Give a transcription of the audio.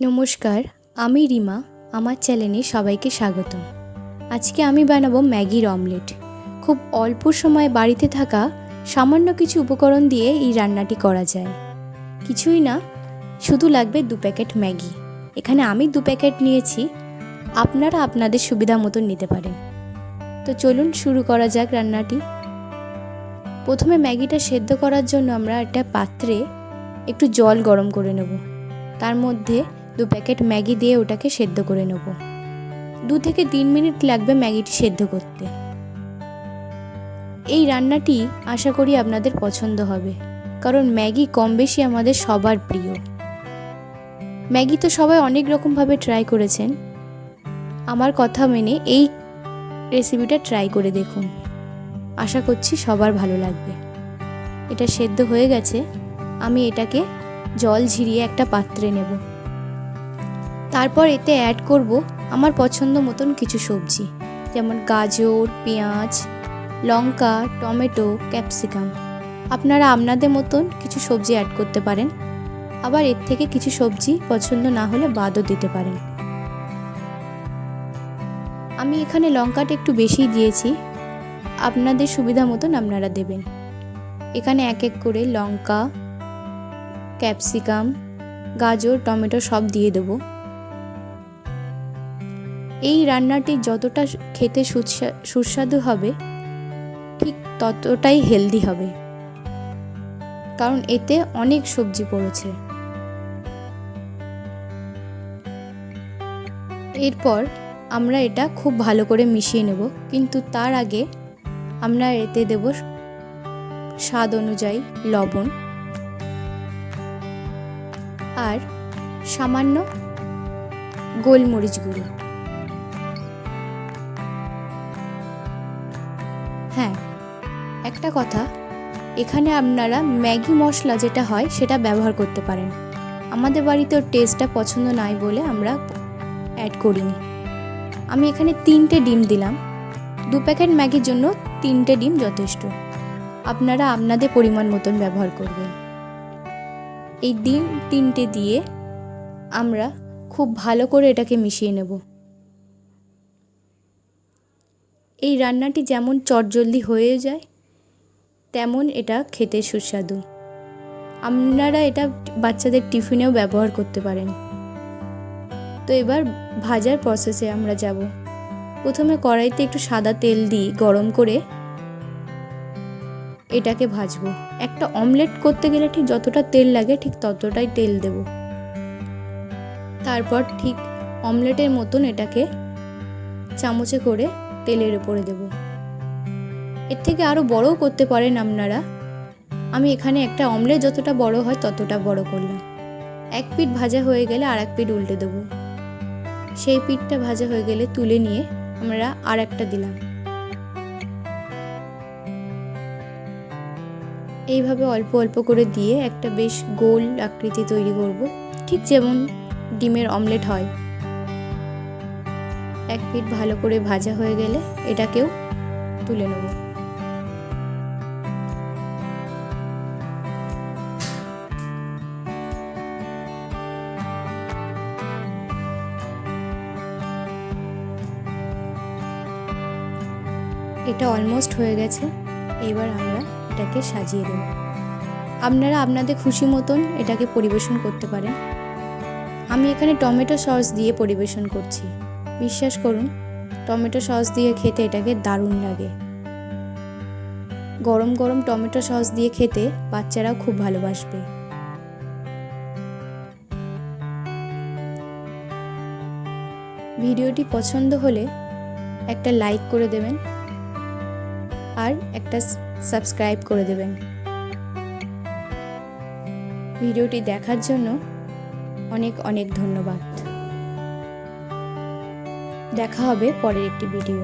নমস্কার, আমি রিমা। আমার চ্যানেলে সবাইকে স্বাগতম। আজকে আমি বানাবো ম্যাগির অমলেট। খুব অল্প সময় বাড়িতে থাকা সামান্য কিছু উপকরণ দিয়ে এই রান্নাটি করা যায়। কিছুই না, শুধু লাগবে 2 প্যাকেট ম্যাগি। এখানে আমি 2 প্যাকেট নিয়েছি, আপনারা আপনাদের সুবিধা মতো নিতে পারেন। তো চলুন শুরু করা যাক রান্নাটি। প্রথমে ম্যাগিটা সেদ্ধ করার জন্য আমরা একটা পাত্রে একটু জল গরম করে নেব। তার মধ্যে 2 প্যাকেট ম্যাগি দিয়ে ওটাকে সেদ্ধ করে নেব। 2 থেকে 3 মিনিট লাগবে ম্যাগিটি সেদ্ধ করতে। এই রান্নাটি আশা করি আপনাদের পছন্দ হবে, কারণ ম্যাগি কম বেশি আমাদের সবার প্রিয়। ম্যাগি তো সবাই অনেক রকমভাবে ট্রাই করেছেন। আমার কথা মেনে এই রেসিপিটা ট্রাই করে দেখুন, আশা করছি সবার ভালো লাগবে। এটা সেদ্ধ হয়ে গেছে, আমি এটাকে জল ঝরিয়ে একটা পাত্রে নেব। তারপর এতে অ্যাড করব আমার পছন্দ মতন কিছু সবজি, যেমন গাজর, পেঁয়াজ, লঙ্কা, টমেটো, ক্যাপসিকাম। আপনারা আপনাদের মতন কিছু সবজি অ্যাড করতে পারেন, আবার এর থেকে কিছু সবজি পছন্দ না হলে বাদও দিতে পারেন। আমি এখানে লঙ্কাটা একটু বেশিই দিয়েছি, আপনাদের সুবিধা মতন আপনারা দেবেন। এখানে এক এক করে লঙ্কা, ক্যাপসিকাম, গাজর, টমেটো সব দিয়ে দেবো। এই রান্নাটি যতটা খেতে সুস্বাদু হবে, ঠিক ততটাই হেলদি হবে, কারণ এতে অনেক সবজি পড়েছে। এরপর আমরা এটা খুব ভালো করে মিশিয়ে নেব, কিন্তু তার আগে আমরা এতে দেব স্বাদ অনুযায়ী লবণ আর সামান্য গোলমরিচ গুঁড়ো। হ্যাঁ, একটা কথা, এখানে আপনারা ম্যাগি মশলা যেটা হয় সেটা ব্যবহার করতে পারেন। আমাদের বাড়িতে ওর টেস্টটা পছন্দ নয় বলে আমরা অ্যাড করিনি। আমি এখানে 3টে ডিম দিলাম। 2 প্যাকেট ম্যাগির জন্য 3টে ডিম যথেষ্ট। আপনারা আপনাদের পরিমাণ মতন ব্যবহার করবেন। এই ডিম 3টে দিয়ে আমরা খুব ভালো করে এটাকে মিশিয়ে নেব। এই রান্নাটি যেমন চটজলদি হয়ে যায়, তেমন এটা খেতে সুস্বাদু। আপনারা এটা বাচ্চাদের টিফিনেও ব্যবহার করতে পারেন। তো এবার ভাজার প্রসেসে আমরা যাব। প্রথমে কড়াইতে একটু সাদা তেল দিই গরম করে এটাকে ভাজবো। একটা অমলেট করতে গেলে ঠিক যতটা তেল লাগে ঠিক ততটাই তেল দেব। তারপর ঠিক অমলেটের মতন এটাকে চামচে করে তেলের উপরে দেব। এর থেকে আরও বড়ও করতে পারেন আপনারা। আমি এখানে একটা অমলেট যতটা বড় হয় ততটা বড় করলাম। এক পিঠ ভাজা হয়ে গেলে আর এক পিঠ উল্টে দেবো। সেই পিঠটা ভাজা হয়ে গেলে তুলে নিয়ে আমরা আর একটা দিলাম। এইভাবে অল্প অল্প করে দিয়ে একটা বেশ গোল আকৃতি তৈরি করব, ঠিক যেমন ডিমের অমলেট হয়। এক পিঠ ভালো করে ভাজা হয়ে গেলে এটাকেও তুলে নেব। এটা অলমোস্ট হয়ে গেছে। এবার আমরা এটাকে সাজিয়ে দেব। আপনারা আপনাদের খুশি মতন এটাকে পরিবেশন করতে পারেন। আমি এখানে টমেটো সস দিয়ে পরিবেশন করছি। বিশ্বাস করুন, টমেটো সস দিয়ে খেতে এটাকে দারুণ লাগে। গরম গরম টমেটো সস দিয়ে খেতে বাচ্চারাও খুব ভালোবাসবে। ভিডিওটি পছন্দ হলে একটা লাইক করে দেবেন আর একটা সাবস্ক্রাইব করে দেবেন। ভিডিওটি দেখার জন্য অনেক অনেক ধন্যবাদ। দেখা হবে পরের একটি ভিডিও।